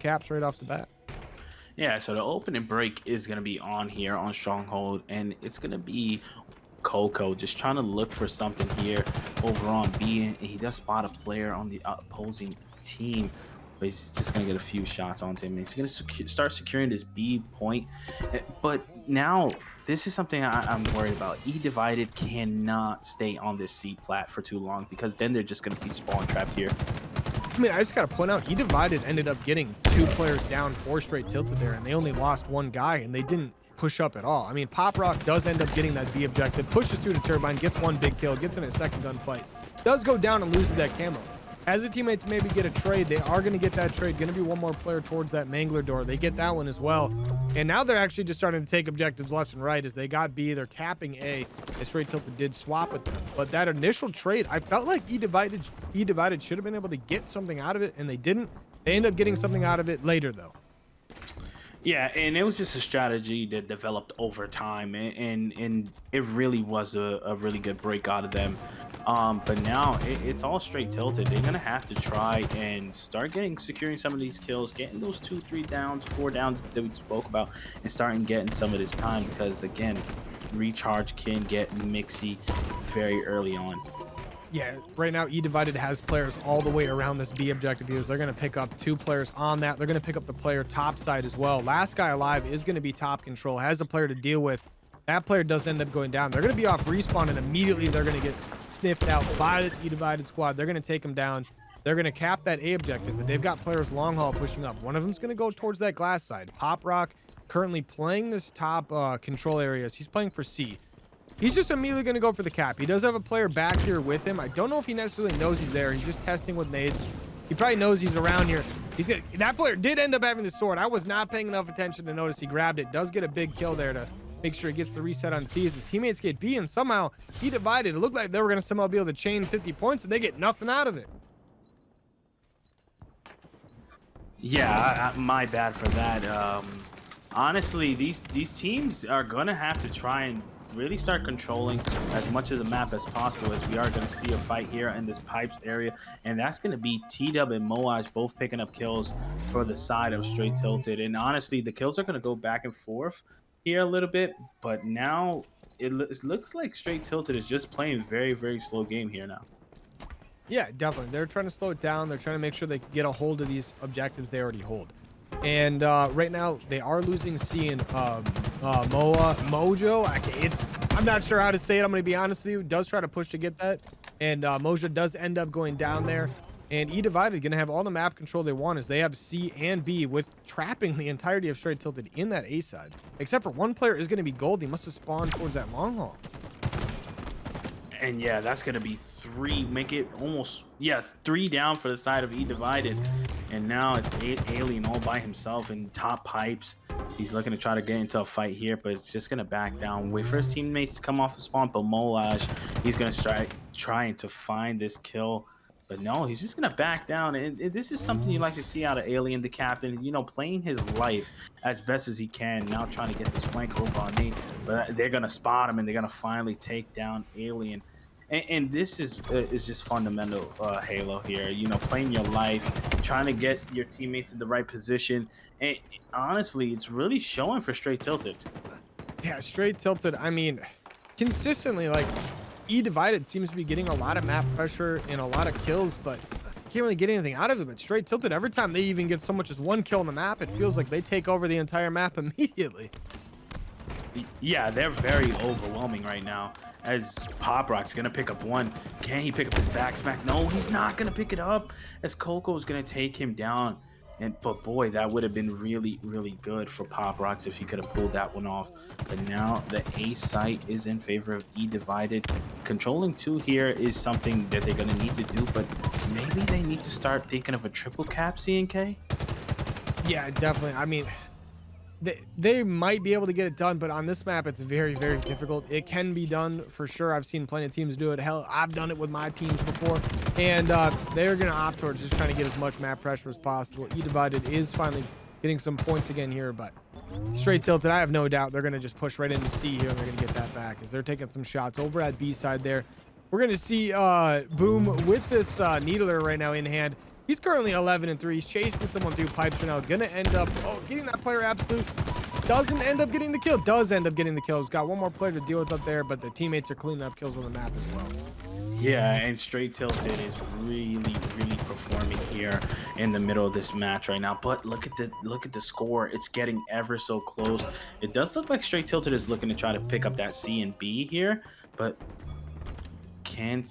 caps right off the bat. Yeah, so the opening break is going to be on here on Stronghold, and it's going to be Coco just trying to look for something here over on B. And he does spot a player on the opposing team, but he's just going to get a few shots onto him. He's going to start securing this B point. But now, this is something I'm worried about. eDivided cannot stay on this C plat for too long, because then they're just going to be spawn trapped here. I mean, I just got to point out, eDivided ended up getting 2 players down for Str8 Tilted there, and they only lost 1 guy, and they didn't push up at all. I mean, Pop Rock does end up getting that B objective, pushes through the Turbine, gets 1 big kill, gets in a second gunfight, does go down and loses that camo. As the teammates maybe get a trade, they are going to get that trade. Going to be 1 more player towards that Mangler door. They get that one as well. And now they're actually just starting to take objectives left and right as they got B. They're capping A. As Str8 Tilted did swap with them. But that initial trade, I felt like eDivided should have been able to get something out of it, and they didn't. They end up getting something out of it later, though. Yeah, and it was just a strategy that developed over time, and it really was a really good break out of them. But now it's all Str8 Tilted. They're gonna have to try and start securing some of these kills, getting those 2, 3 downs, 4 downs that we spoke about, and starting getting some of this time, because again, recharge can get mixy very early on. Yeah, right now eDivided has players all the way around this B objective here. They're going to pick up 2 players on that. They're going to pick up the player top side as well. Last guy alive is going to be top control, has a player to deal with. That player does end up going down. They're going to be off respawn, and immediately they're going to get sniffed out by this eDivided squad. They're going to take them down. They're going to cap that A objective, but they've got players long haul pushing up. One of them's going to go towards that glass side. Pop Rock currently playing this top control areas. He's playing for C. He's just immediately going to go for the cap. He does have a player back here with him. I don't know if he necessarily knows he's there. He's just testing with nades. He probably knows he's around here. That player did end up having the sword. I was not paying enough attention to notice he grabbed it. Does get a big kill there to make sure he gets the reset on C as his teammates get B, and somehow eDivided. It looked like they were going to somehow be able to chain 50 points, and they get nothing out of it. Yeah, my bad for that. Honestly, these teams are going to have to try and really start controlling as much of the map as possible, as we are going to see a fight here in this pipes area, and that's going to be T-Dub and Moaj both picking up kills for the side of Str8 Tilted. And honestly, the kills are going to go back and forth here a little bit, but now it looks like Str8 Tilted is just playing very, very slow game here now. Yeah, definitely. They're trying to slow it down. They're trying to make sure they can get a hold of these objectives they already hold. And right now they are losing C and Mojo. I'm not sure how to say it. I'm going to be honest with you. Does try to push to get that, and Mojo does end up going down there. And eDivided going to have all the map control they want, as they have C and B, with trapping the entirety of Str8 Tilted in that A side. Except for one player is going to be gold. He must have spawned towards that long haul. And yeah, that's going to be 3, make it almost, yeah, 3 down for the side of eDivided. And now it's Alien all by himself in top pipes. He's looking to try to get into a fight here, but it's just going to back down. Wait for his teammates to come off the spawn, but Molage, he's going to start trying to find this kill. But no, he's just going to back down. And this is something you like to see out of Alien, the captain, you know, playing his life as best as he can. Now trying to get this flank over on me. But they're going to spot him, and they're going to finally take down Alien. And this is just fundamental Halo here. You know, playing your life, trying to get your teammates in the right position. And honestly, it's really showing for Str8 Tilted. Yeah, Str8 Tilted. I mean, consistently, like, eDivided seems to be getting a lot of map pressure and a lot of kills, but can't really get anything out of it. But Str8 Tilted, every time they even get so much as 1 kill on the map, it feels like they take over the entire map immediately. Yeah, they're very overwhelming right now. As Pop Rock's gonna pick up 1. Can he pick up his back smack? No, he's not gonna pick it up, as Coco is gonna take him down. But boy, that would have been really, really good for Pop Rocks if he could have pulled that one off. But now the A site is in favor of eDivided. Controlling 2 here is something that they're gonna need to do, but maybe they need to start thinking of a triple cap, CNK. Yeah, definitely. I mean, they might be able to get it done, but on this map, it's very, very difficult. It can be done for sure. I've seen plenty of teams do it. Hell, I've done it with my teams before, and they're going to opt towards just trying to get as much map pressure as possible. eDivided is finally getting some points again here, but Str8 Tilted, I have no doubt they're going to just push right into C here, and they're going to get that back as they're taking some shots over at B side there. We're going to see Boom with this Needler right now in hand. He's currently 11-3. He's chasing someone through pipes right now. Gonna end up getting that player absolute. Doesn't end up getting the kill. Does end up getting the kill. He's got one more player to deal with up there, but the teammates are cleaning up kills on the map as well. Yeah, and Str8 Tilted is really performing here in the middle of this match right now. But look at the score. It's getting ever so close. It does look like Str8 Tilted is looking to try to pick up that C and B here, but can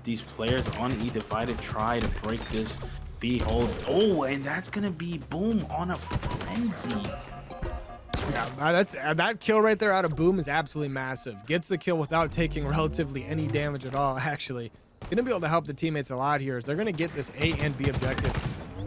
these players on eDivided try to break this B hold? Oh, and that's gonna be Boom on a frenzy. Yeah, that kill right there out of Boom is absolutely massive. Gets the kill without taking relatively any damage at all, actually. Gonna be able to help the teammates a lot here as they're gonna get this A and B objective.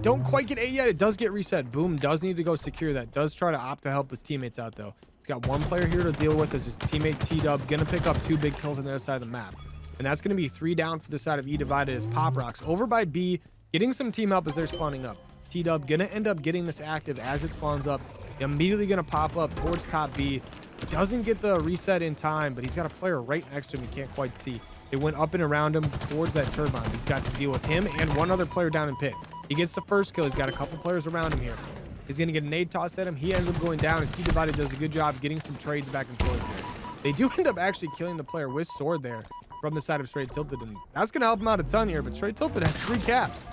Don't quite get A yet. It does get reset. Boom does need to go secure that. Does try to opt to help his teammates out, though. He's got one player here to deal with as his teammate T-Dub. Gonna pick up 2 big kills on the other side of the map. And that's gonna be 3 down for the side of eDivided as Pop Rocks over by B, getting some team help as they're spawning up. T-Dub gonna end up getting this active as it spawns up. Immediately gonna pop up towards top B. Doesn't get the reset in time, but he's got a player right next to him. You can't quite see. They went up and around him towards that turbine. He's got to deal with him and one other player down in pit. He gets the first kill. He's got a couple players around him here. He's gonna get a nade toss at him. He ends up going down as eDivided does a good job getting some trades back and forth here. They do end up actually killing the player with sword there from the side of Str8 Tilted, and that's gonna help him out a ton here. But Str8 Tilted has 3 caps.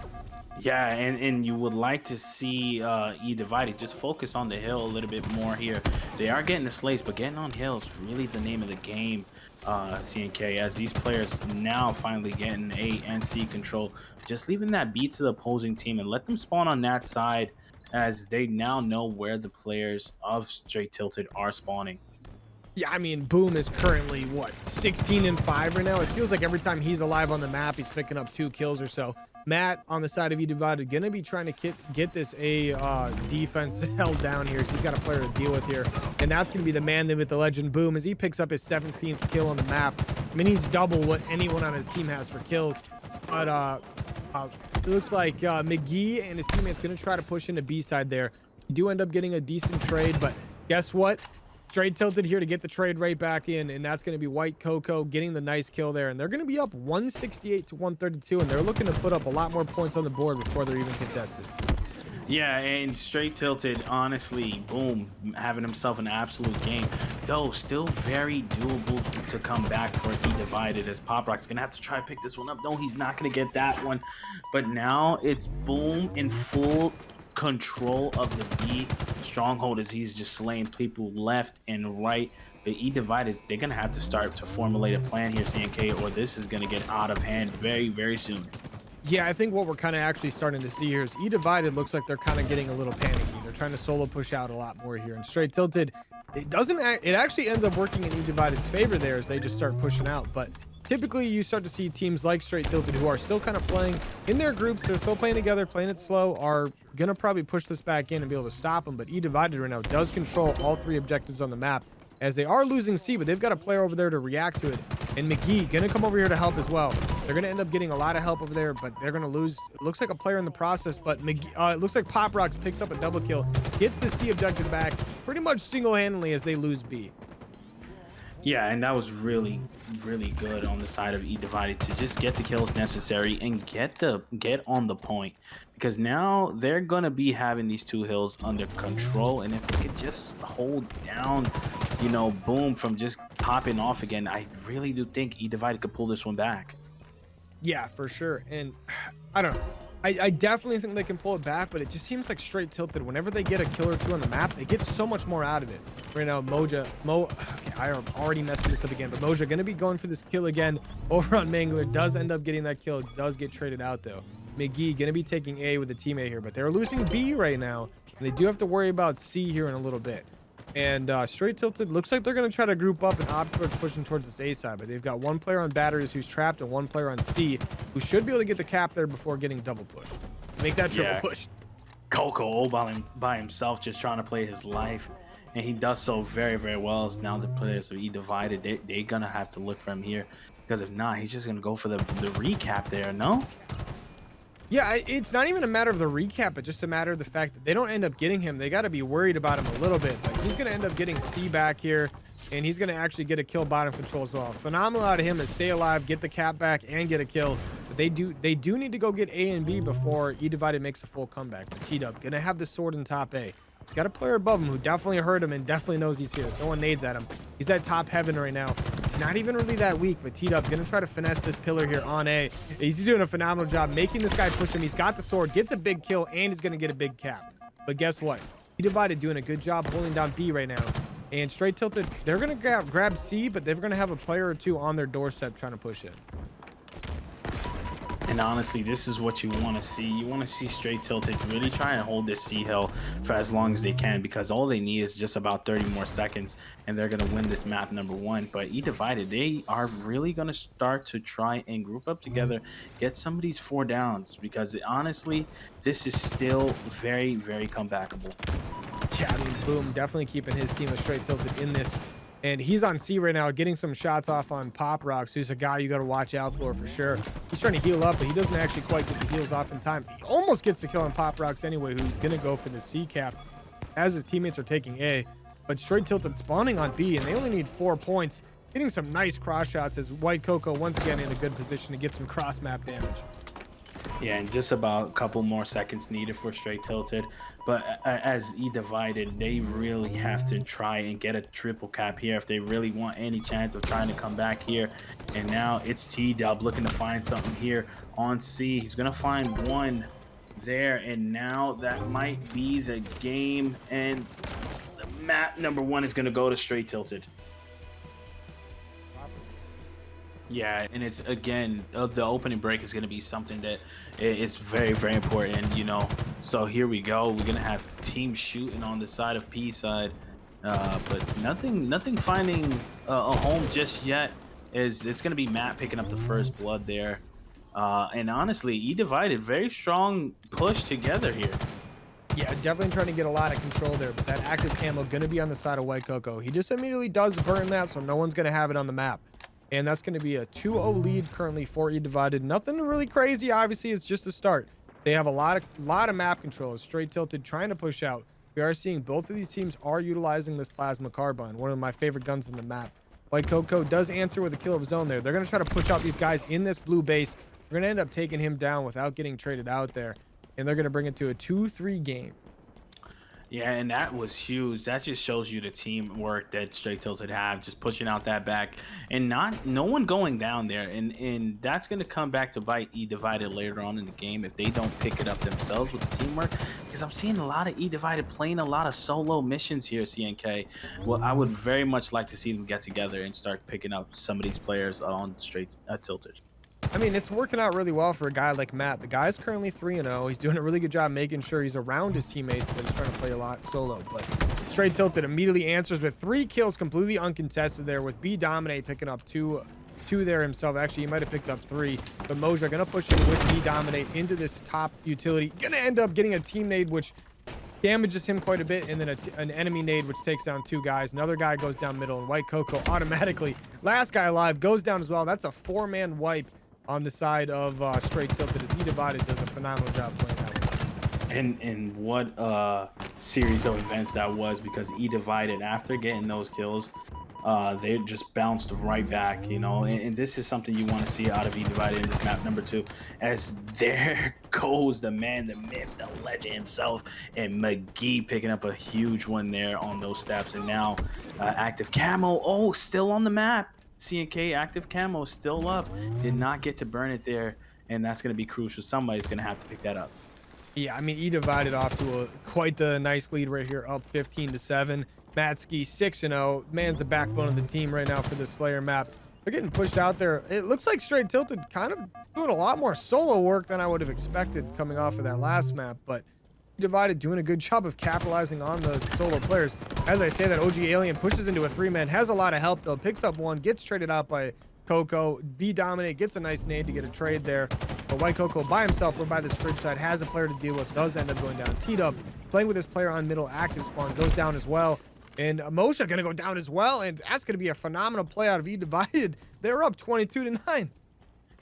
Yeah, and you would like to see eDivided just focus on the hill a little bit more here. They are getting the slays, but getting on hill is really the name of the game, CNK, as these players now finally getting A and C control. Just leaving that B to the opposing team and let them spawn on that side as they now know where the players of Str8 Tilted are spawning. Yeah, I mean, Boom is currently, what, 16-5 right now? It feels like every time he's alive on the map, he's picking up 2 kills or so. Matt on the side of eDivided gonna be trying to get this A defense held down here. So he's got a player to deal with here. And that's gonna be the man with the legend Boom as he picks up his 17th kill on the map. I mean, he's double what anyone on his team has for kills. But it looks like McGee and his teammates gonna try to push into B side there. You do end up getting a decent trade, but guess what? Str8 Tilted here to get the trade right back in, and that's going to be White Coco getting the nice kill there. And they're going to be up 168 to 132, and they're looking to put up a lot more points on the board before they're even contested. Yeah, and Str8 Tilted, honestly, Boom, having himself an absolute game, though still very doable to come back for eDivided, as Pop Rock's gonna have to try to pick this one up. No, he's not gonna get that one, but now it's Boom in full control of the B stronghold as he's just slaying people left and right. The eDivided, they're gonna have to start to formulate a plan here, CNK, or this is gonna get out of hand very soon. Yeah, I think what we're kind of actually starting to see here is eDivided looks like they're kind of getting a little panicky. They're trying to solo push out a lot more here, and Str8 Tilted, it actually ends up working in eDivided's favor there as they just start pushing out. But typically you start to see teams like Str8 Tilted who are still kind of playing in their groups, they're still playing together, playing it slow, are gonna probably push this back in and be able to stop them. But eDivided right now does control all 3 objectives on the map as they are losing C, but they've got a player over there to react to it. And McGee gonna come over here to help as well. They're gonna end up getting a lot of help over there, but they're gonna lose. It looks like a player in the process, but McGee, it looks like Pop Rocks picks up a double kill, gets the C objective back pretty much single-handedly as they lose B. Yeah, and that was really good on the side of eDivided to just get the kills necessary and get on the point, because now they're gonna be having these 2 hills under control, and if they could just hold down, you know, Boom from just popping off again, I really do think eDivided could pull this one back. Yeah, for sure. And I don't know. I definitely think they can pull it back, but it just seems like Str8 Tilted, whenever they get a kill or 2 on the map, they get so much more out of it. Right now, okay, I am already messing this up again, but Moja going to be going for this kill again over on Mangler. Does end up getting that kill. Does get traded out, though. McGee going to be taking A with a teammate here, but they're losing B right now, and they do have to worry about C here in a little bit. And Str8 Tilted looks like they're going to try to group up and opt towards pushing towards this A side, but they've got 1 player on batteries who's trapped and 1 player on C who should be able to get the cap there before getting double pushed. Make that triple push. Coco all by himself, just trying to play his life, and he does so very well. As now the players of eDivided, they're going to have to look for him here, because if not, he's just going to go for the recap there, no? Yeah, it's not even a matter of the recap, but just a matter of the fact that they don't end up getting him. They got to be worried about him a little bit. Like, he's going to end up getting C back here, and he's going to actually get a kill bottom control as well. Phenomenal out of him is stay alive, get the cap back, and get a kill. They do need to go get A and B before eDivided makes a full comeback. But T-Dub gonna have the sword in top A. He's got a player above him who definitely heard him and definitely knows he's here. Throwing nades at him. He's at top heaven right now. He's not even really that weak, but T-Dub gonna try to finesse this pillar here on A. He's doing a phenomenal job making this guy push him. He's got the sword, gets a big kill, and he's gonna get a big cap. But guess what? eDivided doing a good job holding down B right now. And Str8 Tilted, they're gonna grab C, but they're gonna have a player or two on their doorstep trying to push in. And honestly, this is what you want to see. You want to see Str8 Tilted really try and hold this C hill for as long as they can, because all they need is just about 30 more seconds and they're going to win this map number 1. But eDivided, they are really going to start to try and group up together, get some of these 4 downs, because honestly, this is still very, very comebackable. Yeah, I mean, Boom definitely keeping his team of Str8 Tilted in this. And he's on C right now, getting some shots off on Pop Rocks, who's a guy you got to watch out for sure. He's trying to heal up, but he doesn't actually quite get the heals off in time. He almost gets the kill on Pop Rocks anyway, who's going to go for the C cap as his teammates are taking A. But Str8 Tilted spawning on B, and they only need 4 points. Getting some nice cross shots as White Coco once again in a good position to get some cross map damage. Yeah, and just about a couple more seconds needed for Str8 Tilted. But as eDivided, they really have to try and get a triple cap here if they really want any chance of trying to come back here. And now it's T-Dub looking to find something here on C. He's going to find one there, and now that might be the game. And the map number 1 is going to go to Str8 Tilted. Yeah, and it's, again, the opening break is going to be something that is very, very important, you know. So here we go. We're going to have teams shooting on the side of P side, but nothing finding a home just yet. It's going to be Matt picking up the first blood there. And honestly, eDivided, very strong push together here. Yeah, definitely trying to get a lot of control there, but that active camo going to be on the side of White Coco. He just immediately does burn that, so no one's going to have it on the map. And that's going to be a 2-0 lead currently for eDivided. Nothing really crazy, obviously. It's just a start. They have a lot of map control. Str8 Tilted trying to push out. We are seeing both of these teams are utilizing this plasma carbine, one of my favorite guns in the map. White Coco does answer with a kill of his own there. They're going to try to push out these guys in this blue base. We're going to end up taking him down without getting traded out there. And they're going to bring it to a 2-3 game. Yeah, and that was huge. That just shows you the teamwork that Str8 Tilted have, just pushing out that back and no one going down there. And that's going to come back to bite eDivided later on in the game if they don't pick it up themselves with the teamwork. Because I'm seeing a lot of eDivided playing a lot of solo missions here, CNK. Well, I would very much like to see them get together and start picking up some of these players on Str8 Tilted. I mean, it's working out really well for a guy like Matt. The guy's currently 3-0. He's doing a really good job making sure he's around his teammates, but he's trying to play a lot solo. But Str8 Tilted immediately answers with 3 kills, completely uncontested there, with B-Dominate picking up two there himself. Actually, he might have picked up 3. But Moja going to push him with B-Dominate into this top utility. Going to end up getting a team nade, which damages him quite a bit, and then an enemy nade, which takes down 2 guys. Another guy goes down middle, and White Coco automatically, last guy alive, goes down as well. That's a 4-man wipe on the side of Str8 Tilted, as eDivided does a phenomenal job playing that one. And what a series of events that was, because eDivided, after getting those kills, they just bounced right back, you know. And this is something you want to see out of eDivided in this map number 2, as there goes the man, the myth, the legend himself, and McGee picking up a huge one there on those steps. And now active camo, still on the map. CNK active camo still up, did not get to burn it there, and that's going to be crucial. Somebody's going to have to pick that up. Yeah, I mean, eDivided off to quite the nice lead right here, up 15-7. Matsky 6-0. Man's the backbone of the team right now for the Slayer map. They're getting pushed out there. It looks like Str8 Tilted kind of doing a lot more solo work than I would have expected coming off of that last map, but eDivided doing a good job of capitalizing on the solo players. As I say, that OG Alien pushes into a 3-man, has a lot of help though, picks up 1, gets traded out by Coco. B-Dominate gets a nice nade to get a trade there. But White Coco by himself, or by this fridge side, has a player to deal with, does end up going down. T-Dub playing with his player on middle, active spawn, goes down as well. And Mosha gonna go down as well, and that's gonna be a phenomenal play out of eDivided. They're up 22-9.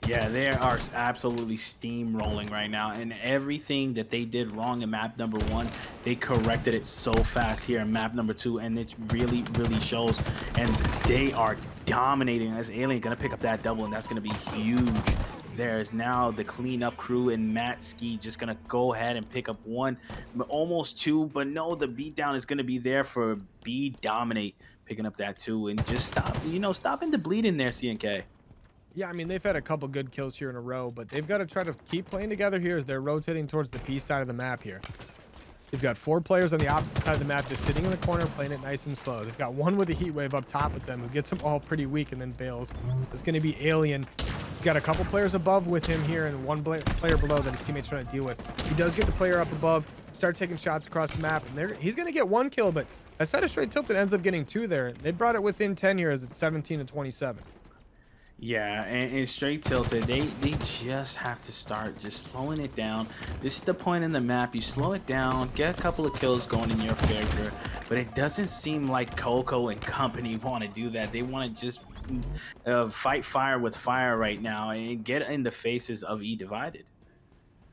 Yeah, they are absolutely steamrolling right now, and everything that they did wrong in map number 1, they corrected it so fast here in map number 2, and it really, really shows. And they are dominating, as Alien gonna pick up that double, and that's gonna be huge. there's now the cleanup crew and Matt Ski just gonna go ahead and pick up one, almost two, but no, the beatdown is gonna be there for B Dominate picking up that two and just stopping the bleeding there, CNK. Yeah, I mean, they've had a couple good kills here in a row, but they've got to try to keep playing together here as they're rotating towards the P side of the map here. They've got 4 players on the opposite side of the map just sitting in the corner playing it nice and slow. They've got one with a heat wave up top with them who gets them all pretty weak and then bails. It's going to be Alien. He's got a couple players above with him here and one player below that his teammates trying to deal with. He does get the player up above, start taking shots across the map, and he's going to get 1 kill, but that side of Str8 Tilted ends up getting 2 there. They brought it within 10 here as it's 17-27. Yeah, and Str8 Tilted, they just have to start just slowing it down. This is the point in the map. You slow it down, get a couple of kills going in your favor, but it doesn't seem like Coco and company want to do that. They want to just fight fire with fire right now and get in the faces of eDivided.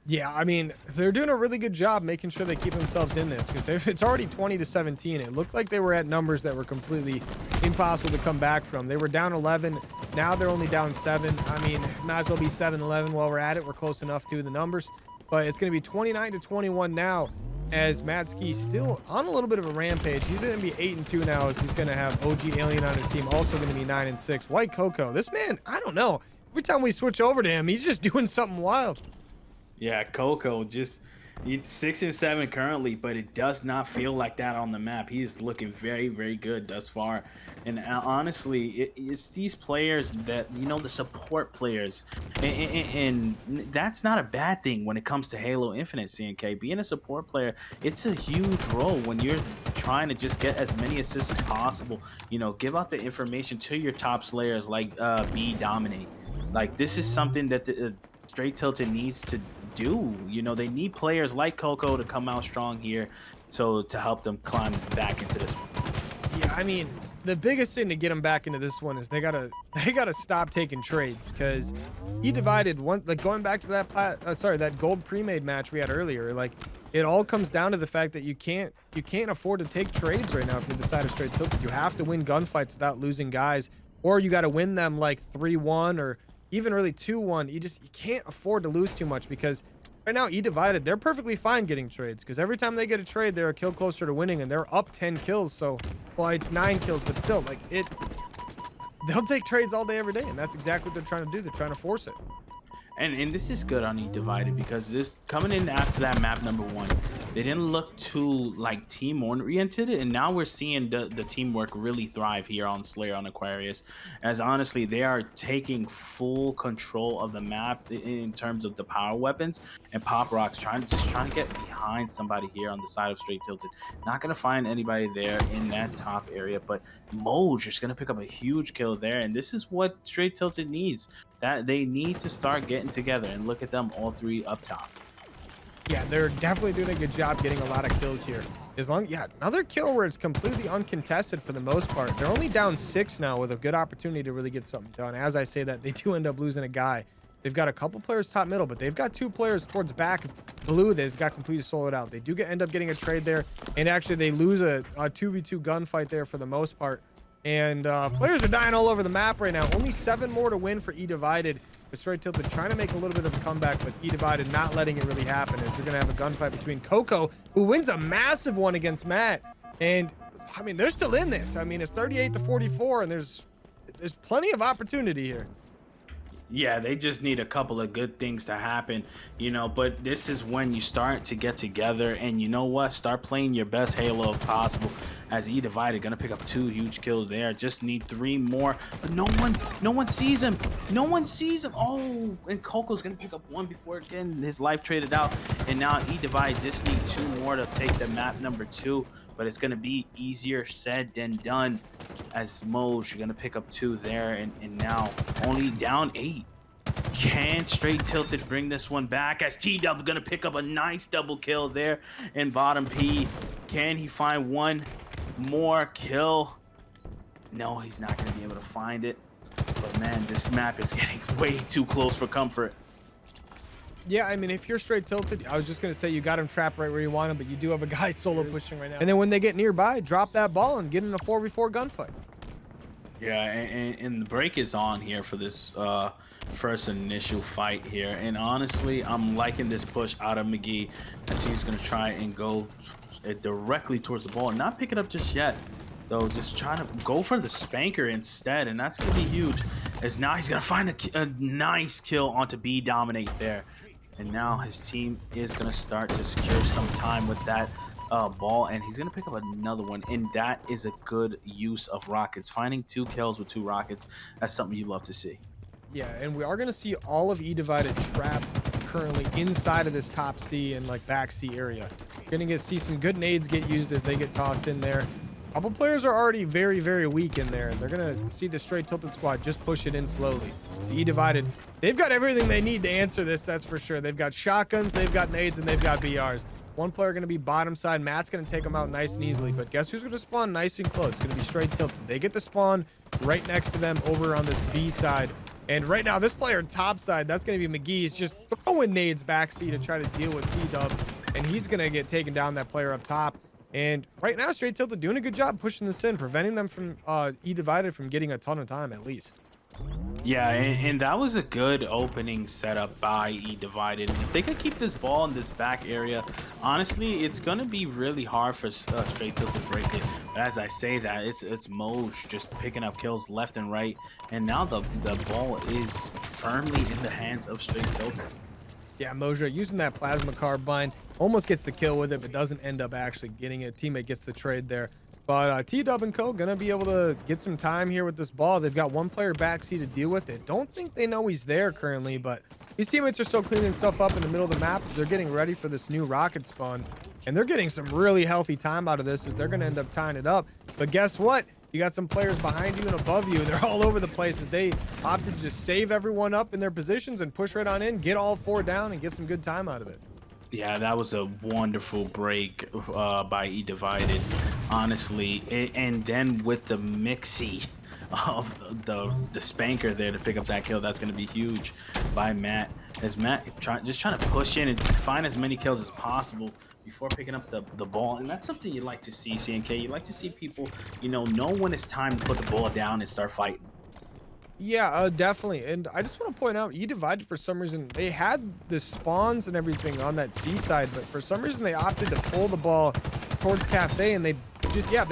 Yeah, I mean, they're doing a really good job making sure they keep themselves in this because it's already 20-17. It looked like they were at numbers that were completely impossible to come back from. They were down 11. Now they're only down 7. I mean, might as well be 7-11 while we're at it. We're close enough to the numbers, but it's going to be 29-21 now as Matsky still on a little bit of a rampage. He's going to be 8-2 now as he's going to have OG Alien on his team, also going to be 9-6. White Coco, this man, I don't know. Every time we switch over to him, he's just doing something wild. Yeah, Coco just 6-7 currently, but it does not feel like that on the map. He's looking very, very good thus far. And honestly, it's these players that, you know, the support players. And that's not a bad thing when it comes to Halo Infinite, CNK. Being a support player, it's a huge role when you're trying to just get as many assists as possible. You know, give out the information to your top slayers like B Dominate. Like, this is something that the Str8 Tilted needs to do. You know, they need players like Coco to come out strong here, so to help them climb back into this one. Yeah, I mean, the biggest thing to get them back into this one is they gotta stop taking trades because eDivided one, like going back to that that gold pre-made match we had earlier. Like, it all comes down to the fact that you can't afford to take trades right now if you're the side of Str8 Tilted. You have to win gunfights without losing guys, or you got to win them like 3-1 or even really 2-1. You can't afford to lose too much because right now eDivided, they're perfectly fine getting trades because every time they get a trade, they're a kill closer to winning and they're up 10 kills. So, well, it's 9 kills, but still, like, they'll take trades all day, every day, and that's exactly what they're trying to do. They're trying to force it. And this is good on eDivided because this coming in after that map number 1, they didn't look too like team oriented, and now we're seeing the teamwork really thrive here on Slayer on Aquarius, as honestly they are taking full control of the map in terms of the power weapons, and Pop Rock's trying to get behind somebody here on the side of Str8 Tilted. Not gonna find anybody there in that top area, but Moj is gonna pick up a huge kill there, and this is what Str8 Tilted needs. That they need to start getting together, and look at them, all 3 up top. Yeah, they're definitely doing a good job getting a lot of kills here. Another kill where it's completely uncontested for the most part. They're only down 6 now with a good opportunity to really get something done. As I say that, they do end up losing a guy. They've got a couple players top middle, but they've got 2 players towards back blue. They've got completely soloed out. They do end up getting a trade there, and actually they lose a 2v2 gunfight there for the most part. And players are dying all over the map right now. Only 7 more to win for eDivided. But Str8 Tilted trying to make a little bit of a comeback, but eDivided not letting it really happen, as you're going to have a gunfight between Coco, who wins a massive one against Matt. And, I mean, they're still in this. I mean, it's 38-44, and there's plenty of opportunity here. Yeah, they just need a couple of good things to happen, you know, but this is when you start to get together and, you know what, start playing your best Halo if possible, as eDivided gonna pick up 2 huge kills there. Just need 3 more, but no one sees him. No one sees him. Oh, and Coco's gonna pick up 1 before getting his life traded out, and now eDivided just need 2 more to take the map number 2. But it's going to be easier said than done, as Moj, you're going to pick up 2 there, and now only down 8. Can Str8 Tilted bring this one back, as T-Dub going to pick up a nice double kill there in bottom P? Can he find 1 more kill? No, he's not going to be able to find it. But man, this map is getting way too close for comfort. Yeah, I mean, if you're Str8 Tilted, I was just going to say you got him trapped right where you want him, but you do have a guy solo pushing right now. And then when they get nearby, drop that ball and get in a 4v4 gunfight. Yeah, and the break is on here for this first initial fight here. And honestly, I'm liking this push out of McGee as he's going to try and go directly towards the ball and not pick it up just yet. Though, just trying to go for the spanker instead. And that's going to be huge as now he's going to find a nice kill onto B Dominate there. And now his team is going to start to secure some time with that ball, and he's going to pick up another one, and that is a good use of rockets. Finding 2 kills with 2 rockets, that's something you love to see. Yeah, and we are going to see all of eDivided trapped currently inside of this top C and like back C area. You're going to see some good nades get used as they get tossed in there. A couple players are already very, very weak in there, and they're going to see the Str8 Tilted squad just push it in slowly. The eDivided, they've got everything they need to answer this, that's for sure. They've got shotguns, they've got nades, and they've got BRs. One player going to be bottom side. Matt's going to take them out nice and easily, but guess who's going to spawn nice and close? It's going to be Str8 Tilted. They get the spawn right next to them over on this B side. And right now, this player top side, that's going to be McGee's just throwing nades backseat to try to deal with T-Dub, and he's going to get taken down, that player up top. And right now, Str8 Tilted doing a good job pushing this in, preventing them from eDivided from getting a ton of time at least. Yeah, and that was a good opening setup by eDivided. If they could keep this ball in this back area, honestly, it's going to be really hard for Str8 Tilted to break it. But as I say that, it's Moj just picking up kills left and right. And now the ball is firmly in the hands of Str8 Tilted. Yeah, Moja using that plasma carbine, almost gets the kill with it, but doesn't end up actually getting it. Teammate gets the trade there. But T-Dub and Co. gonna be able to get some time here with this ball. They've got one player backseat to deal with. They don't think they know he's there currently, but these teammates are still cleaning stuff up in the middle of the map as they're getting ready for this new rocket spawn. And they're getting some really healthy time out of this as they're gonna end up tying it up. But guess what? You got some players behind you and above you. They're all over the place as they opted to just save everyone up in their positions and push right on in, get all 4 down, and get some good time out of it. Yeah, that was a wonderful break by eDivided, honestly. And then with the mixie of the spanker there to pick up that kill, that's going to be huge by Matt. As Matt just trying to push in and find as many kills as possible before picking up the ball. And that's something you like to see, CNK. You like to see people, know when it's time to put the ball down and start fighting. Yeah, definitely. And I just want to point out, eDivided, for some reason, they had the spawns and everything on that C side, but for some reason they opted to pull the ball towards Cafe, and they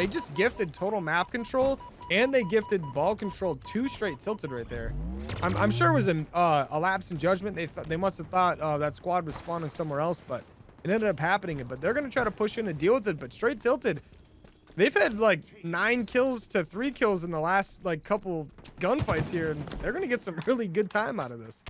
just gifted total map control, and they gifted ball control to Str8 Tilted right there. I'm sure it was a lapse in judgment. They must have thought that squad was spawning somewhere else, but it ended up happening. But they're going to try to push in and deal with it, but Str8 Tilted, they've had like 9 kills to 3 kills in the last like couple gunfights here, and they're gonna get some really good time out of this.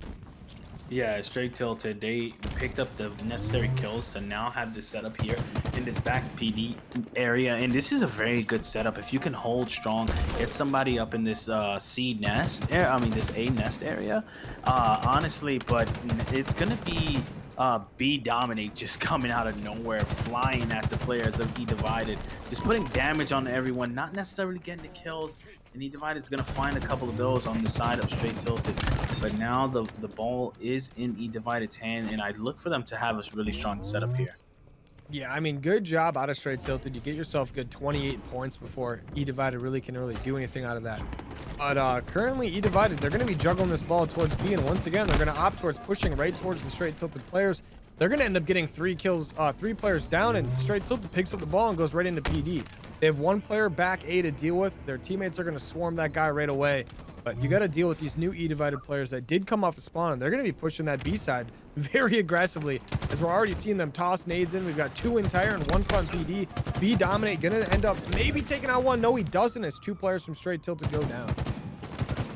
Yeah, Str8 Tilted, they picked up the necessary kills to now have this setup here in this back PD area, and this is a very good setup. If you can hold strong, get somebody up in this C nest, this A nest area, honestly, but it's gonna be B Dominate just coming out of nowhere, flying at the players of eDivided, just putting damage on everyone, not necessarily getting the kills. And eDivided is going to find a couple of those on the side of Str8 Tilted. But now the ball is in eDivided's hand, and I look for them to have a really strong setup here. Yeah, I mean, good job out of Str8 Tilted. You get yourself good 28 points before eDivided really can do anything out of that. But currently, eDivided, they're going to be juggling this ball towards B, and once again, they're going to opt towards pushing right towards the Str8 Tilted players. They're going to end up getting 3 kills, 3 players down, and Str8 Tilted picks up the ball and goes right into PD. They have 1 player back A to deal with. Their teammates are going to swarm that guy right away. But you got to deal with these new eDivided players that did come off the spawn, and they're going to be pushing that B side very aggressively, as we're already seeing them toss nades in. We've got 2 entire and 1 front PD. B Dominate going to end up maybe taking out 1. No, he doesn't, as 2 players from Str8 Tilted go down.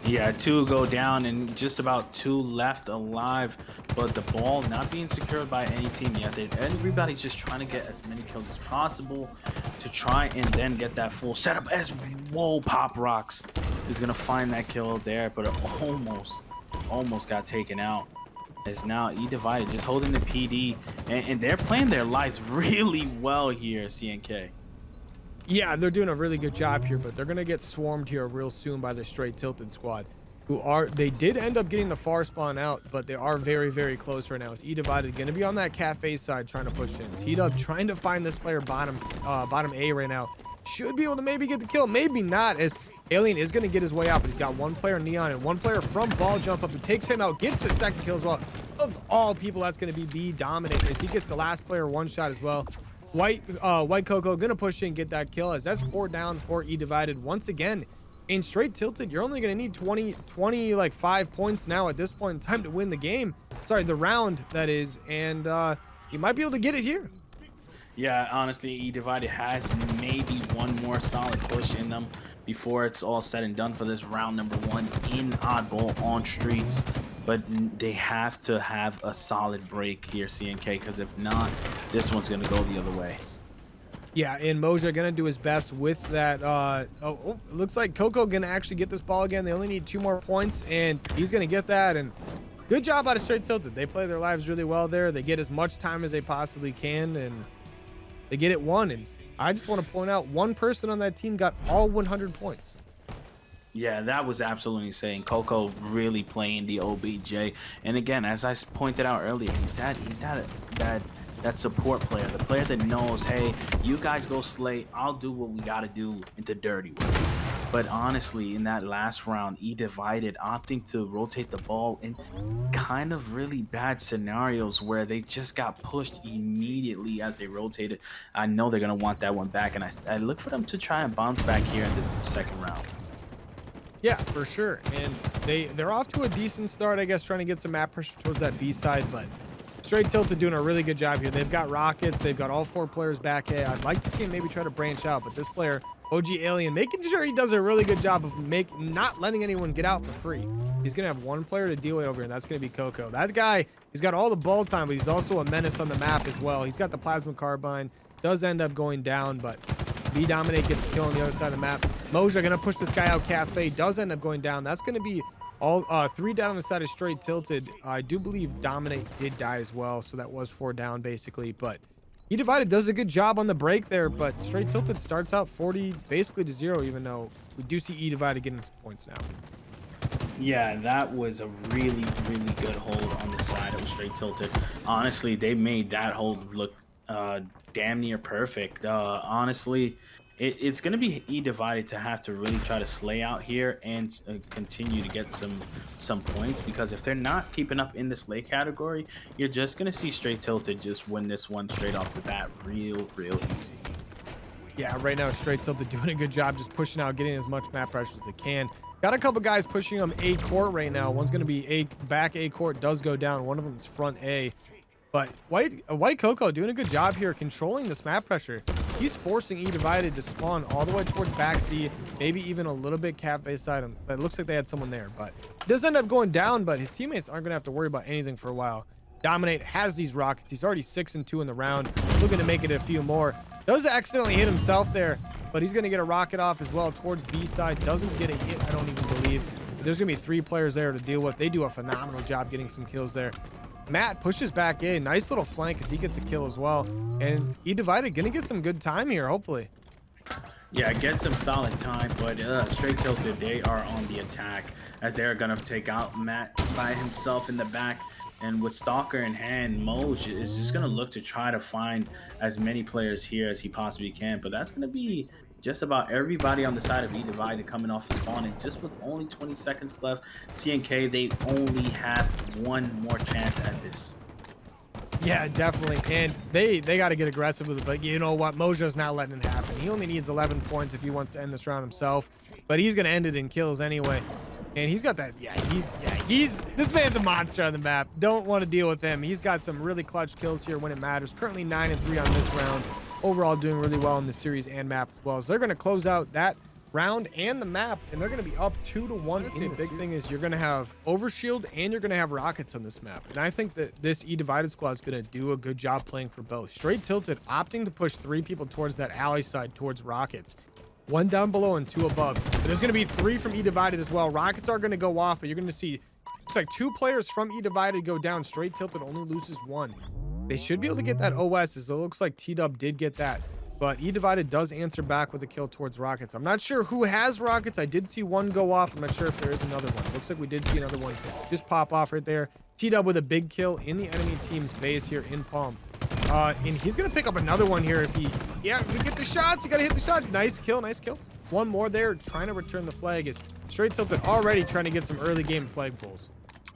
Yeah, 2 go down and just about 2 left alive, but the ball not being secured by any team yet. Everybody's just trying to get as many kills as possible to try and then get that full setup. As whoa, Pop Rocks is gonna find that kill there, but it almost got taken out. As now eDivided just holding the PD, and they're playing their lives really well here, CNK. Yeah, they're doing a really good job here, but they're going to get swarmed here real soon by the Str8 Tilted squad, they did end up getting the far spawn out, but they are very, very close right now. It's eDivided going to be on that Cafe side trying to push in. T-Dub trying to find this player bottom A right now. Should be able to maybe get the kill, maybe not, as Alien is going to get his way out, but he's got one player Neon and one player from ball jump up who takes him out, gets the second kill as well. Of all people, that's going to be Dominate as he gets the last player one shot as well. White Coco going to push in and get that kill as that's 4 down for eDivided once again. In Str8 Tilted, you're only going to need 20 like 5 points now at this point in time to win the game. Sorry, the round, that is. And you might be able to get it here. Yeah, honestly, eDivided has maybe one more solid push in them before it's all said and done for this round number 1 in Oddball on Streets. But they have to have a solid break here, CNK, because if not, this one's going to go the other way. Yeah, and Moja gonna do his best with that. It looks like Coco gonna actually get this ball again. They only need 2 more points, and he's gonna get that. And good job out of Str8 Tilted. They play their lives really well there. They get as much time as they possibly can, and they get it won. And I just want to point out, one person on that team got all 100 points. Yeah, that was absolutely insane. Coco really playing the OBJ. And again, as I pointed out earlier, he's that support player, the player that knows, hey, you guys go slay, I'll do what we got to do into dirty work. But honestly, in that last round, eDivided opting to rotate the ball in kind of really bad scenarios where they just got pushed immediately as they rotated. I know they're going to want that one back, and I look for them to try and bounce back here in the second round. Yeah, for sure. And they're off to a decent start, I guess, trying to get some map pressure towards that B side, but Str8 Tilted doing a really good job here. They've got rockets. They've got all 4 players back A. I'd like to see him maybe try to branch out, but this player, OG Alien, making sure he does a really good job of not letting anyone get out for free. He's going to have one player to deal with over here, and that's going to be Coco. That guy, he's got all the ball time, but he's also a menace on the map as well. He's got the plasma carbine. Does end up going down, but Dominate gets a kill on the other side of the map. Moja going to push this guy out. Cafe does end up going down. That's going to be all 3 down on the side of Str8 Tilted. I do believe Dominate did die as well, so that was 4 down basically. But eDivided does a good job on the break there, but Str8 Tilted starts out 40 basically to 0, even though we do see eDivided getting some points now. Yeah, that was a really, really good hold on the side of Str8 Tilted. Honestly, they made that hold look damn near perfect. Honestly, it's going to be eDivided to have to really try to slay out here and continue to get some points, because if they're not keeping up in the slay category, you're just going to see Str8 Tilted just win this one straight off the bat real easy. Yeah, right now Str8 Tilted doing a good job just pushing out, getting as much map pressure as they can. Got a couple guys pushing them A court right now. One's going to be back A court, does go down. One of them is front A. But White Coco doing a good job here controlling this map pressure. He's forcing eDivided to spawn all the way towards back C, maybe even a little bit cafe side. It looks like they had someone there, but it does end up going down, but his teammates aren't going to have to worry about anything for a while. Dominate has these rockets. He's already 6 and 2 in the round. Looking to make it a few more. Does accidentally hit himself there, but he's going to get a rocket off as well towards B side. Doesn't get a hit, I don't even believe. There's going to be 3 players there to deal with. They do a phenomenal job getting some kills there. Matt pushes back in. Nice little flank as he gets a kill as well. And eDivided gonna get some good time here, hopefully. Yeah, get some solid time, but Str8 Tilted, they are on the attack as they're gonna take out Matt by himself in the back. And with Stalker in hand, Moj is just gonna look to try to find as many players here as he possibly can. But that's gonna be just about everybody on the side of eDivided coming off his spawn, and just with only 20 seconds left, CNK, they only have one more chance at this. Yeah, definitely. And they got to get aggressive with it, but you know what? Mojo's not letting it happen. He only needs 11 points if he wants to end this round himself, but he's going to end it in kills anyway. And he's got that. This man's a monster on the map. Don't want to deal with him. He's got some really clutch kills here when it matters. Currently 9 and 3 on this round. Overall doing really well in the series and map as well. So they're going to close out that round and the map, and they're going to be up 2-1. The big thing is you're going to have overshield and you're going to have rockets on this map. And I think that this eDivided squad is going to do a good job playing for both. Str8 Tilted opting to push 3 people towards that alley side towards rockets. 1 down below and 2 above. But there's going to be 3 from eDivided as well. Rockets are going to go off, but you're going to see looks like 2 players from eDivided go down. Str8 Tilted only loses 1. They should be able to get that OS, as it looks like T-Dub did get that. But eDivided does answer back with a kill towards rockets. I'm not sure who has rockets. I did see 1 go off. I'm not sure if there is another one. Looks like we did see another one just pop off right there. T-Dub with a big kill in the enemy team's base here in Palm. And he's going to pick up another one here if he... Yeah, we get the shots. You got to hit the shot. Nice kill, nice kill. one more there, trying to return the flag. Is Str8 Tilted already trying to get some early game flag pulls.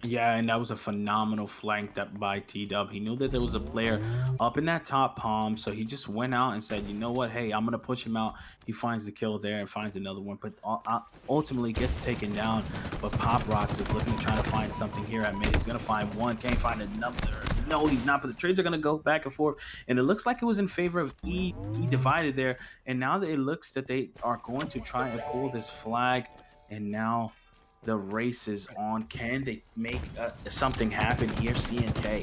Yeah, and that was a phenomenal flank that by T-Dub. He knew that there was a player up in that top palm, so he just went out and said, you know what, hey, I'm going to push him out. He finds the kill there and finds another one, but ultimately gets taken down. But Pop Rocks is looking to try to find something here at mid. He's going to find one, can't find another. No, he's not, but the trades are going to go back and forth, and it looks like it was in favor of eDivided there, and now that it looks that they are going to try and pull this flag, and now the race is on. Can they make something happen here? C&K.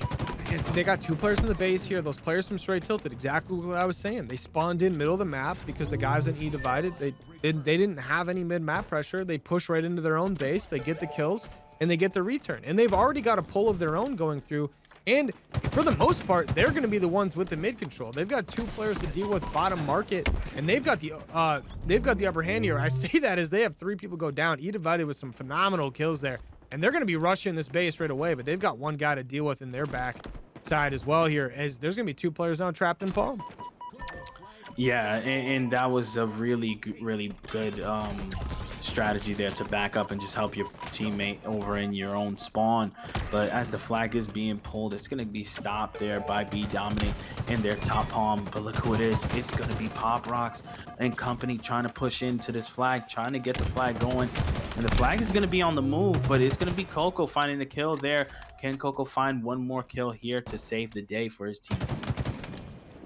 Yeah, see, they got 2 players in the base here. Those players from Str8 Tilted, exactly what I was saying. They spawned in middle of the map because the guys in eDivided, they didn't have any mid-map pressure. They push right into their own base. They get the kills, and they get the return. And they've already got a pull of their own going through. And for the most part, they're going to be the ones with the mid control. They've got 2 players to deal with bottom market, and they've got the upper hand here. I say that as they have 3 people go down. eDivided with some phenomenal kills there, and they're going to be rushing this base right away. But they've got 1 guy to deal with in their back side as well here, as there's going to be 2 players now trapped in palm. Yeah, and that was a really good strategy there to back up and just help your teammate over in your own spawn. But as the flag is being pulled, it's going to be stopped there by B-Dominate in their top palm. But look who it is. It's going to be Pop Rocks and company trying to push into this flag, trying to get the flag going. And the flag is going to be on the move, but it's going to be Coco finding the kill there. Can Coco find one more kill here to save the day for his team?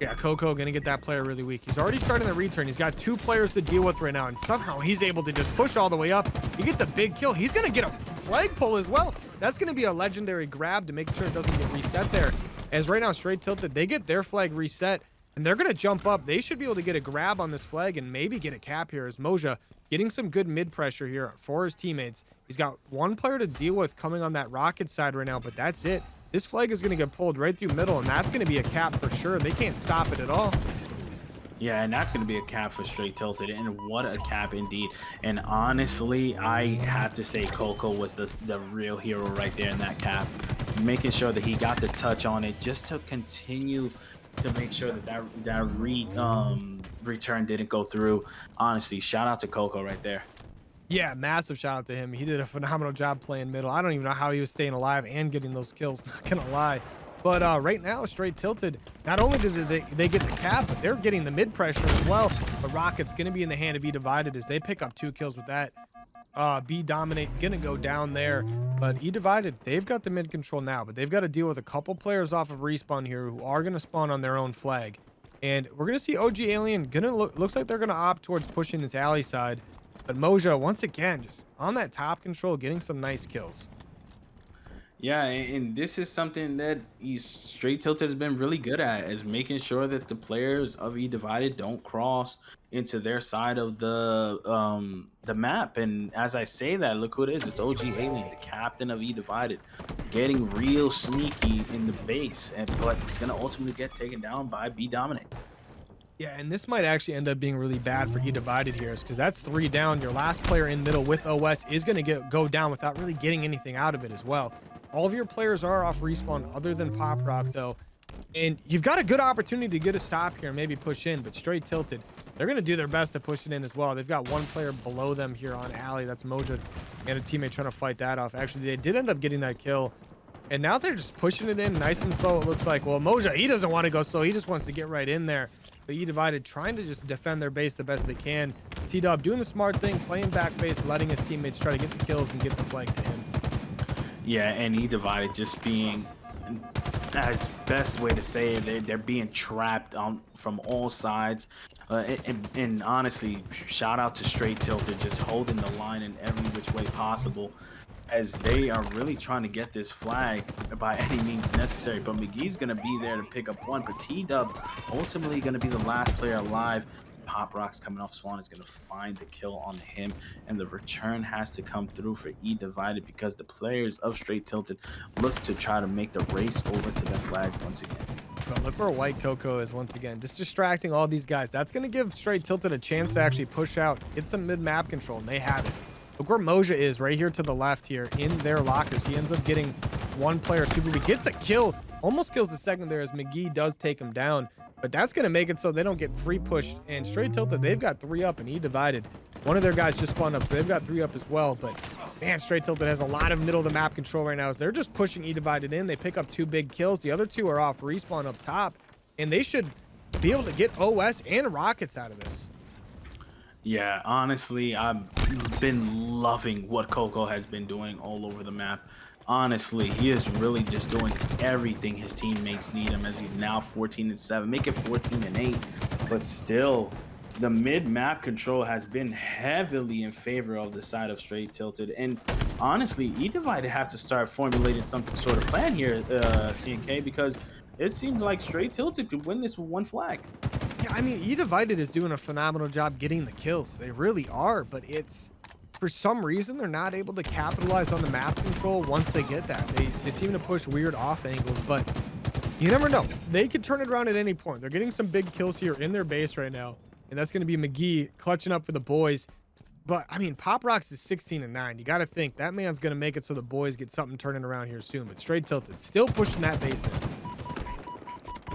Yeah, Coco gonna get that player really weak. He's already starting the return. He's got 2 players to deal with right now, and somehow he's able to just push all the way up. He gets a big kill. He's gonna get a flag pull as well. That's gonna be a legendary grab to make sure it doesn't get reset there. As right now, Str8 Tilted, they get their flag reset, and they're gonna jump up. They should be able to get a grab on this flag and maybe get a cap here, as Moja getting some good mid pressure here for his teammates. He's got 1 player to deal with coming on that rocket side right now, but that's it. This flag is going to get pulled right through middle, and that's going to be a cap for sure. They can't stop it at all. Yeah, and that's going to be a cap for Str8 Tilted, and what a cap indeed. And honestly, I have to say Coco was the real hero right there in that cap, making sure that he got the touch on it just to continue to make sure that return didn't go through. Honestly, shout out to Coco right there. Yeah, massive shout out to him. He did a phenomenal job playing middle. I don't even know how he was staying alive and getting those kills, not gonna lie. But right now, Str8 Tilted, not only did they get the cap, but they're getting the mid pressure as well. The Rocket's gonna be in the hand of eDivided as they pick up 2 kills with that. B-Dominate gonna go down there, but eDivided, they've got the mid control now, but they've got to deal with a couple players off of respawn here who are gonna spawn on their own flag. And we're gonna see OG Alien looks like they're gonna opt towards pushing this alley side. But Moja, once again, just on that top control, getting some nice kills. Yeah, and this is something that Str8 Tilted has been really good at, is making sure that the players of eDivided don't cross into their side of the map. And as I say that, look who it is. It's OG Alien, the captain of eDivided, getting real sneaky in the base, but it's going to ultimately get taken down by B-Dominate. Yeah, and this might actually end up being really bad for eDivided here, because that's 3 down. Your last player in middle with OS is going to go down without really getting anything out of it as well. All of your players are off respawn other than Pop Rock, though. And you've got a good opportunity to get a stop here and maybe push in, but Str8 Tilted, they're going to do their best to push it in as well. They've got 1 player below them here on alley. That's Moja and a teammate trying to fight that off. Actually, they did end up getting that kill. And now they're just pushing it in nice and slow, it looks like. Well, Moja, he doesn't want to go slow. He just wants to get right in there. But eDivided trying to just defend their base the best they can. T-Dub doing the smart thing, playing back base, letting his teammates try to get the kills and get the flag to him. Yeah, and eDivided just being, as best way to say it, they're being trapped from all sides. And honestly, shout out to Str8 Tilted, just holding the line in every which way possible, as they are really trying to get this flag by any means necessary. But McGee's going to be there to pick up 1, but T-Dub ultimately going to be the last player alive. Pop Rocks coming off spawn is going to find the kill on him, and the return has to come through for eDivided, because the players of Str8 Tilted look to try to make the race over to the flag once again. But look where White Coco is once again, just distracting all these guys. That's going to give Str8 Tilted a chance to actually push out, get some mid-map control, and they have it. Look where Moja is, right here to the left here in their lockers. He ends up getting 1 player super. He gets a kill, almost kills the second there as McGee does take him down. But that's going to make it so they don't get free pushed. And Str8 Tilted, they've got 3 up and eDivided. One of their guys just spawned up, so they've got 3 up as well. But man, Str8 Tilted has a lot of middle of the map control right now. As they're just pushing eDivided in. They pick up 2 big kills. The other 2 are off respawn up top. And they should be able to get OS and rockets out of this. Yeah, honestly, I've been loving what Coco has been doing all over the map. Honestly, he is really just doing everything his teammates need him, as he's now 14-7, make it 14-8. But still, the mid-map control has been heavily in favor of the side of Str8 Tilted. And honestly, eDivided has to start formulating some sort of plan here, CNK, because it seems like Str8 Tilted could win this with 1 flag. Yeah, I mean, eDivided is doing a phenomenal job getting the kills. They really are, but it's, for some reason, they're not able to capitalize on the map control once they get that. They seem to push weird off angles, but you never know. They could turn it around at any point. They're getting some big kills here in their base right now, and that's going to be McGee clutching up for the boys. But, I mean, Pop Rocks is 16-9. You got to think that man's going to make it so the boys get something turning around here soon. But Str8 Tilted still pushing that base in.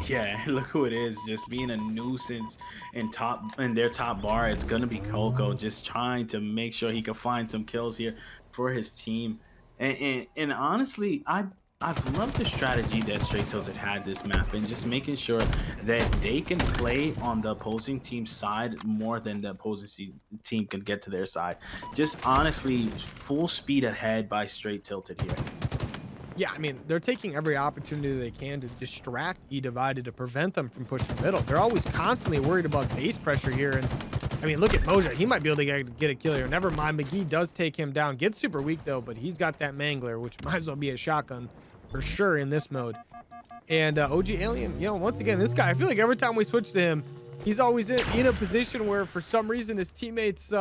Yeah, look who it is, just being a nuisance in their top bar. It's gonna be Coco, just trying to make sure he can find some kills here for his team. And honestly, I've loved the strategy that Str8 Tilted had this map, and just making sure that they can play on the opposing team's side more than the opposing team can get to their side. Just honestly, full speed ahead by Str8 Tilted here. Yeah, I mean, they're taking every opportunity they can to distract eDivided to prevent them from pushing middle. They're always constantly worried about base pressure here. And I mean, look at Moja. He might be able to get a kill here. Never mind. McGee does take him down. Gets super weak, though, but he's got that mangler, which might as well be a shotgun for sure in this mode. And OG Alien, you know, once again, this guy, I feel like every time we switch to him, he's always in a position where for some reason his teammates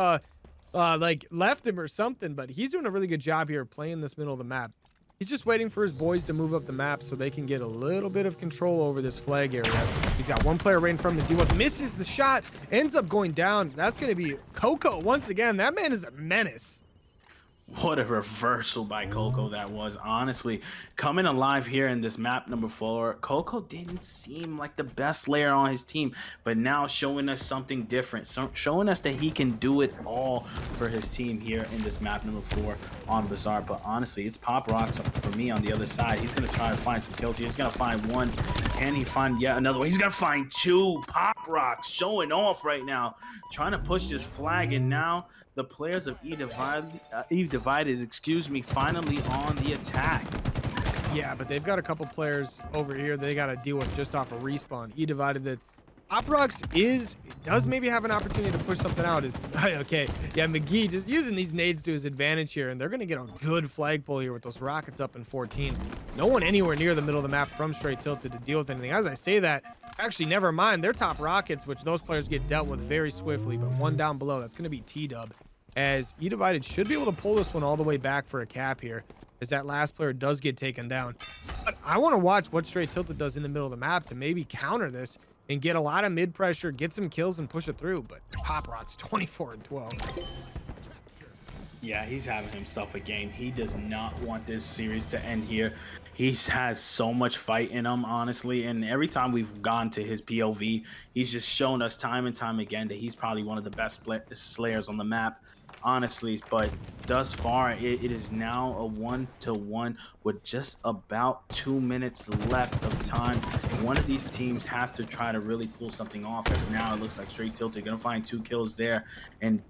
like left him or something. But he's doing a really good job here playing this middle of the map. He's just waiting for his boys to move up the map so they can get a little bit of control over this flag area. He's got 1 player right in front of him to deal with. Misses the shot, ends up going down. That's going to be Coco once again. That man is a menace. What a reversal by Coco that was. Honestly, coming alive here in this map number 4, Coco didn't seem like the best player on his team, but now showing us something different, showing us that he can do it all for his team here in this map number 4 on Bazaar. But honestly, it's Pop Rocks for me on the other side. He's going to try to find some kills here. He's going to find 1. Can he find yet another one? He's going to find 2. Pop Rocks showing off right now, trying to push this flag, and now the players of eDivided, excuse me, finally on the attack. Yeah, but they've got a couple players over here they got to deal with just off a respawn. eDivided, that Pop Rocks does maybe have an opportunity to push something out. Is okay. Yeah, McGee just using these nades to his advantage here, and they're going to get a good flagpole here with those rockets up in 14. No one anywhere near the middle of the map from Str8 Tilted to deal with anything. As I say that, actually, never mind. Their top rockets, which those players get dealt with very swiftly, but 1 down below. That's going to be T-Dub. As eDivided should be able to pull this one all the way back for a cap here, as that last player does get taken down. But I want to watch what Str8 Tilted does in the middle of the map to maybe counter this and get a lot of mid pressure, get some kills, and push it through. But Pop Rocks 24-12. Yeah, he's having himself a game. He does not want this series to end here. He has so much fight in him, honestly, and every time we've gone to his POV, he's just shown us time and time again that he's probably one of the best slayers on the map, honestly. But thus far, it is now a 1-1 with just about 2 minutes left of time. One of these teams has to try to really pull something off, as now it looks like Str8 Tilted gonna find 2 kills there, and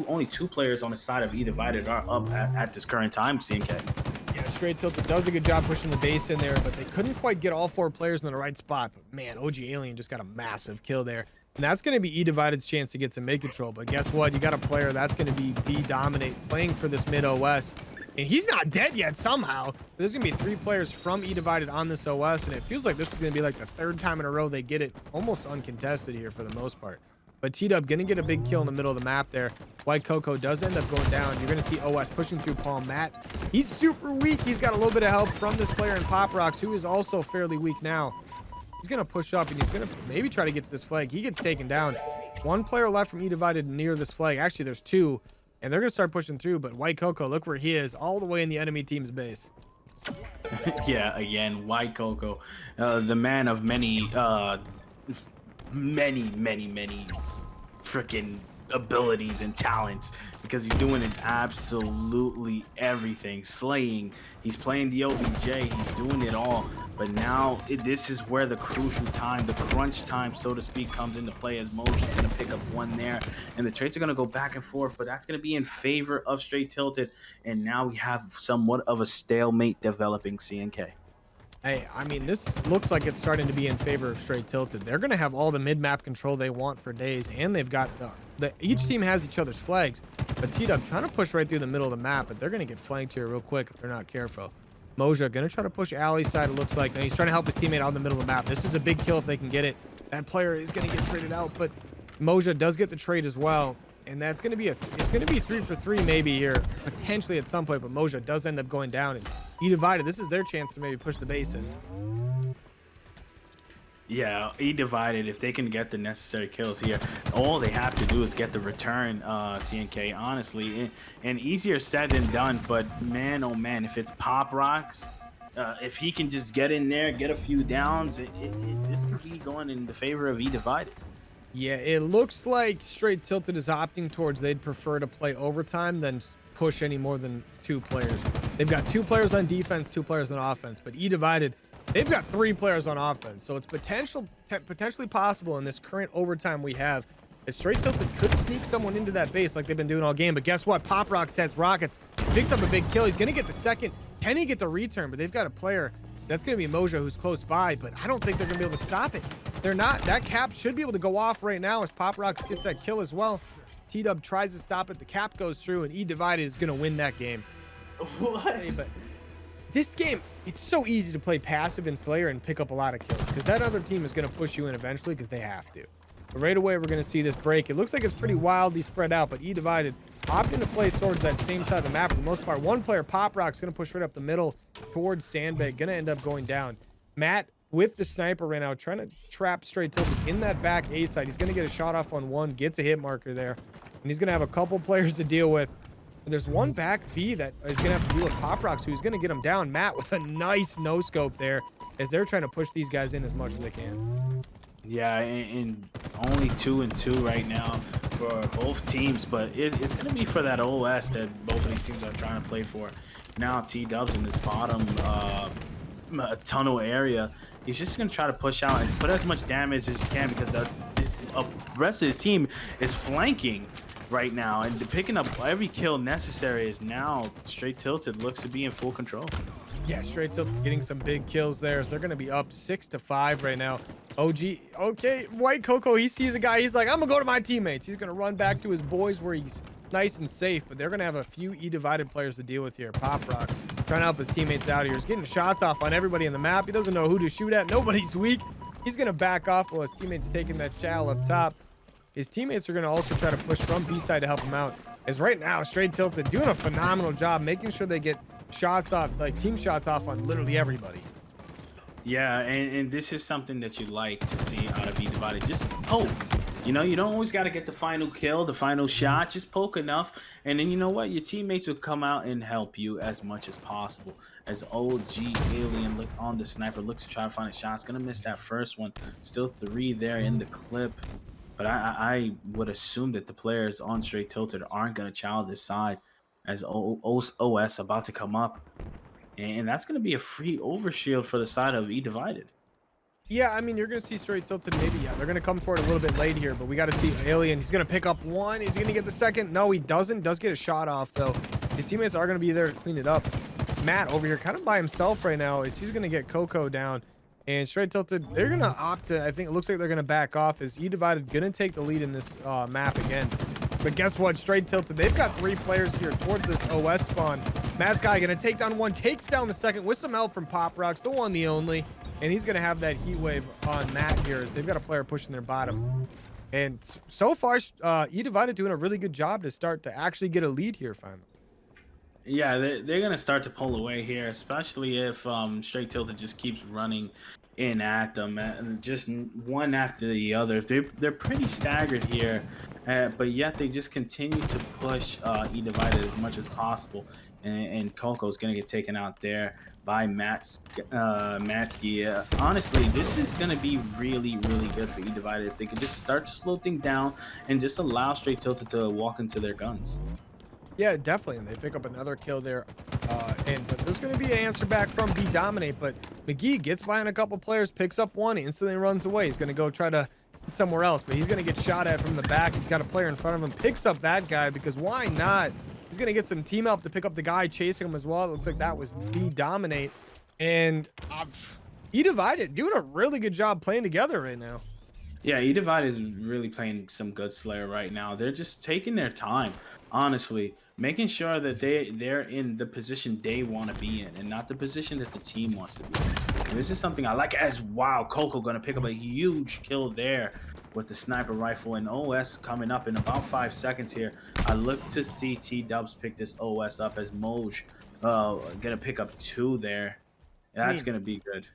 only two players on the side of eDivided are up at this current time, CNK. Yeah, Str8 Tilted does a good job pushing the base in there, but they couldn't quite get all 4 players in the right spot. But man, OG Alien just got a massive kill there. And that's going to be eDivided's chance to get some mid control. But guess what? You got a player that's going to be B-Dominate playing for this mid OS. And he's not dead yet somehow. There's going to be 3 players from eDivided on this OS. And it feels like this is going to be like the 3rd time in a row they get it almost uncontested here for the most part. But T-Dub going to get a big kill in the middle of the map there. White Coco does end up going down. You're going to see OS pushing through Palm. Matt, he's super weak. He's got a little bit of help from this player in Pop Rocks, who is also fairly weak now. He's going to push up, and he's going to maybe try to get to this flag. He gets taken down. 1 player left from eDivided near this flag. Actually, there's 2, and they're going to start pushing through. But White Coco, look where he is, all the way in the enemy team's base. Yeah, again, White Coco, the man of many many freaking abilities and talents, because he's doing it absolutely everything. Slaying, he's playing the OBJ, he's doing it all. But now this is where the crucial time, the crunch time, so to speak, comes into play, as Motion's going to pick up one there. And the trades are going to go back and forth, but that's going to be in favor of Str8 Tilted. And now we have somewhat of a stalemate developing, CNK. Hey, I mean, this looks like it's starting to be in favor of Str8 Tilted. They're going to have all the mid-map control they want for days, and they've got each team has each other's flags. But T-Dub trying to push right through the middle of the map, but they're going to get flanked here real quick if they're not careful. Moja going to try to push Alley's side, it looks like. Now he's trying to help his teammate out in the middle of the map. This is a big kill if they can get it. That player is going to get traded out, but Moja does get the trade as well. And that's going to be it's going to be 3 for 3 maybe here, potentially at some point, but Moja does end up going down. And eDivided, this is their chance to maybe push the base in. Yeah, eDivided, if they can get the necessary kills here, all they have to do is get the return, CNK, honestly. And easier said than done, but man, oh man, if it's Pop Rocks, if he can just get in there, get a few downs, this could be going in the favor of eDivided. Yeah, it looks like Str8 Tilted is opting towards they'd prefer to play overtime than push any more than 2 players. They've got 2 players on defense, 2 players on offense, but eDivided, they've got 3 players on offense. So it's potentially possible in this current overtime we have that Str8 Tilted could sneak someone into that base like they've been doing all game. But guess what? Pop Rock sets rockets, picks up a big kill. He's going to get the second. Can he get the return? But they've got a player. That's going to be Moja, who's close by, but I don't think they're going to be able to stop it. They're not. That cap should be able to go off right now as Pop Rocks gets that kill as well. T-Dub tries to stop it. The cap goes through, and eDivided is going to win that game. What? But this game, it's so easy to play passive in Slayer and pick up a lot of kills because that other team is going to push you in eventually because they have to. But right away, we're going to see this break. It looks like it's pretty wildly spread out, but eDivided opted to play towards that same side of the map for the most part. One player, Pop Rock's going to push right up the middle towards Sandbag, going to end up going down. Matt with the sniper right now, trying to trap Str8 Tilted in that back A side. He's going to get a shot off on one, gets a hit marker there, and he's going to have a couple players to deal with. There's one back B that is going to have to deal with Pop Rocks, who's going to get him down. Matt with a nice no-scope there as they're trying to push these guys in as much as they can. Yeah, and only 2 and 2 right now for both teams, but it's going to be for that OS that both of these teams are trying to play for. Now T-Dub's in this bottom tunnel area. He's just going to try to push out and put as much damage as he can because the rest of his team is flanking right now, and picking up every kill necessary is now Str8 Tilted looks to be in full control. Yeah, Str8 Tilted getting some big kills there. So they're going to be up 6-5 right now. OG, okay, White Coco, he sees a guy. He's like, I'm going to go to my teammates. He's going to run back to his boys where he's nice and safe, but they're going to have a few eDivided players to deal with here. Pop Rocks trying to help his teammates out here. He's getting shots off on everybody in the map. He doesn't know who to shoot at. Nobody's weak. He's going to back off while his teammates taking that shell up top. His teammates are going to also try to push from B side to help him out. As right now, Str8 Tilted doing a phenomenal job making sure they get shots off, like team shots off on literally everybody. Yeah, and this is something that you like to see out of eDivided. Just poke. You know, you don't always got to get the final kill, the final shot. Just poke enough, and then you know what? Your teammates will come out and help you as much as possible. As OG Alien look on the sniper, looks to try to find a shot. It's going to miss that first one. Still 3 there in the clip. But I would assume that the players on Str8 Tilted aren't going to chow this side as OS about to come up. And that's going to be a free overshield for the side of eDivided. Yeah, I mean, you're going to see Str8 Tilted maybe. Yeah, they're going to come for it a little bit late here, but we got to see Alien. He's going to pick up one. He's going to get the second. No, he doesn't. Does get a shot off, though. His teammates are going to be there to clean it up. Matt over here kind of by himself right now is he's going to get Coco down. And Str8 Tilted, they're going to opt to, I think it looks like they're going to back off as eDivided going to take the lead in this map again. But guess what? Str8 Tilted, they've got 3 players here towards this OS spawn. Matt's guy going to take down one, takes down the second with some help from Pop Rocks, the one, the only. And he's going to have that heat wave on Matt here as they've got a player pushing their bottom. And so far, eDivided doing a really good job to start to actually get a lead here finally. Yeah, they're going to start to pull away here, especially if Str8 Tilted just keeps running in at them, and just one after the other. They're pretty staggered here, but yet they just continue to push eDivided as much as possible, and Coco's gonna get taken out there by Matsky. Honestly, this is gonna be really good for eDivided if they could just start to slow things down and just allow Str8 Tilted to walk into their guns. Yeah, definitely. And they pick up another kill there. But there's going to be an answer back from eDominate. But McGee gets behind a couple players, picks up one, instantly runs away. He's going to go try to hit somewhere else, but he's going to get shot at from the back. He's got a player in front of him, picks up that guy because why not? He's going to get some team help to pick up the guy chasing him as well. It looks like that was eDominate. And eDivided doing a really good job playing together right now. Yeah, eDivided is really playing some good Slayer right now. They're just taking their time, honestly, making sure that they're in the position they want to be in and not the position that the team wants to be in. And this is something I like as wow, Coco going to pick up a huge kill there with the sniper rifle, and OS coming up in about 5 seconds here. I look to see T-Dubs pick this OS up as Moj going to pick up 2 there. That's going to be good.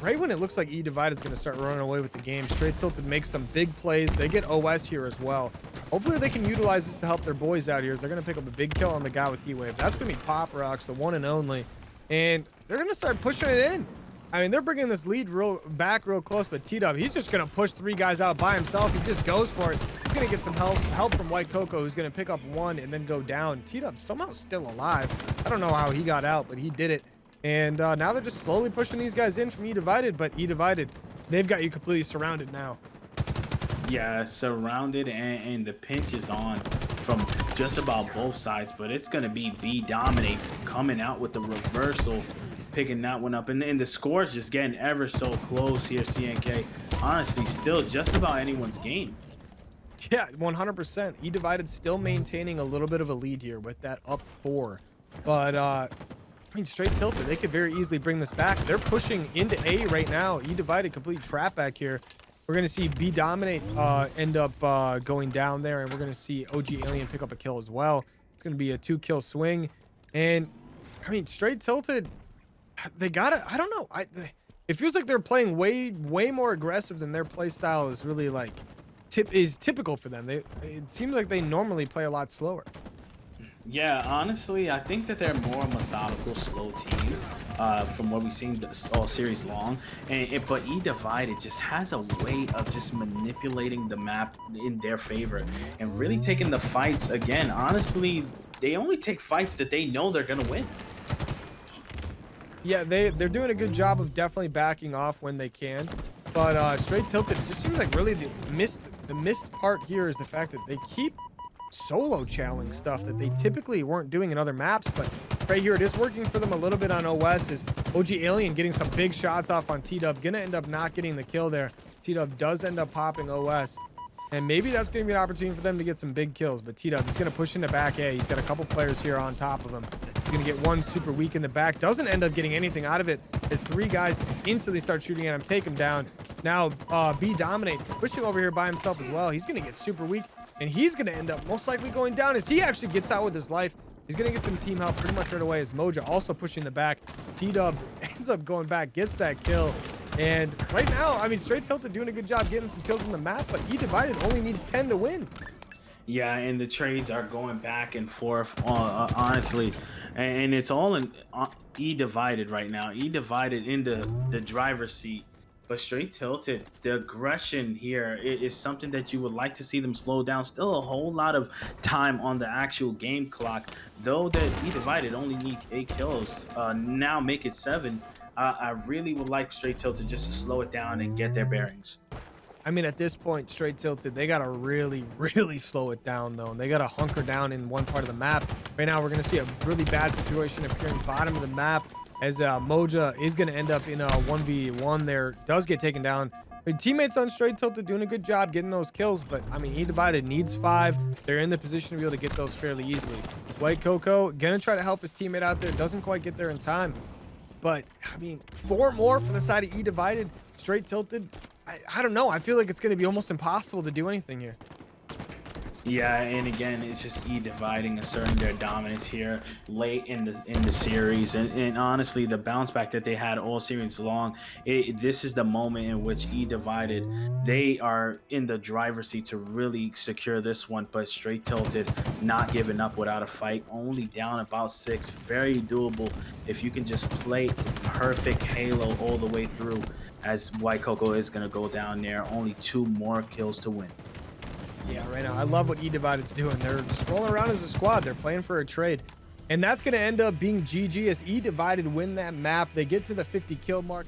Right when it looks like eDivided is going to start running away with the game, Str8 Tilted makes some big plays. They get OS here as well. Hopefully they can utilize this to help their boys out here, as they're going to pick up a big kill on the guy with Heatwave. That's going to be Pop Rocks, the one and only. And they're going to start pushing it in. I mean, they're bringing this lead back real close, but T-Dub, he's just going to push 3 guys out by himself. He just goes for it. He's going to get some help from White Coco, who's going to pick up 1 and then go down. T-Dub somehow still alive. I don't know how he got out, but he did it. And now they're just slowly pushing these guys in from eDivided, but eDivided, they've got you completely surrounded now. Yeah, surrounded, and the pinch is on from just about both sides, but it's going to be eDominate coming out with the reversal, picking that one up. And the score's just getting ever so close here, CNK. Honestly, still just about anyone's game. Yeah, 100%. eDivided still maintaining a little bit of a lead here with that up 4. But, I mean, Str8 Tilted, they could very easily bring this back. They're pushing into A right now. eDivided complete trap back here. We're going to see eDominate end up going down there, and we're going to see OG Alien pick up a kill as well. It's going to be a 2-kill swing. And, I mean, Str8 Tilted, they got it. I don't know. It feels like they're playing way more aggressive than their play style is really, like, typical for them. It seems like they normally play a lot slower. Yeah, honestly, I think that they're more methodical, slow team from what we've seen all series long. But eDivided just has a way of just manipulating the map in their favor and really taking the fights. Again, honestly, they only take fights that they know they're going to win. Yeah, they're doing a good job of definitely backing off when they can. But Str8 Tilted, it just seems like really the missed part here is the fact that they keep solo challenging stuff that they typically weren't doing in other maps, but right here it is working for them a little bit on OS. Is OG Alien getting some big shots off on T-Dub, gonna end up not getting the kill there. T-Dub does end up popping OS, and maybe that's gonna be an opportunity for them to get some big kills. But T-Dub is gonna push into back A. He's got a couple players here on top of him. He's gonna get one super weak in the back, doesn't end up getting anything out of it as 3 guys instantly start shooting at him, take him down. Now eDominate pushing over here by himself as well. He's gonna get super weak, and he's going to end up most likely going down as he actually gets out with his life. He's going to get some team help pretty much right away as Moja also pushing the back. T-Dub ends up going back, gets that kill. And right now, I mean, Str8 Tilted doing a good job getting some kills on the map, but eDivided only needs 10 to win. Yeah, and the trades are going back and forth, honestly. And it's all in eDivided right now. eDivided in the driver's seat. But Str8 Tilted, the aggression here is something that you would like to see them slow down. Still a whole lot of time on the actual game clock. Though that eDivided only need 8 kills, now make it 7. I really would like Str8 Tilted just to slow it down and get their bearings. I mean, at this point, Str8 Tilted, they got to really slow it down, though. And they got to hunker down in one part of the map. Right now, we're going to see a really bad situation appearing bottom of the map, as Moja is going to end up in a 1v1 there, does get taken down. But teammates on Str8 Tilted doing a good job getting those kills, but I mean, eDivided needs 5. They're in the position to be able to get those fairly easily. White Coco going to try to help his teammate out there, doesn't quite get there in time. But, I mean, 4 more for the side of eDivided. Str8 Tilted, I don't know. I feel like it's going to be almost impossible to do anything here. Yeah, and again, it's just eDividing, asserting their dominance here late in the series, and honestly, the bounce back that they had all series long. This is the moment in which eDivided, they are in the driver's seat to really secure this one. But Str8 Tilted not giving up without a fight, only down about 6, very doable if you can just play perfect Halo all the way through. As White Coco is gonna go down there, only 2 more kills to win. Yeah, right now, I love what eDivided's doing. They're just rolling around as a squad. They're playing for a trade. And that's going to end up being GG as eDivided win that map. They get to the 50 kill mark.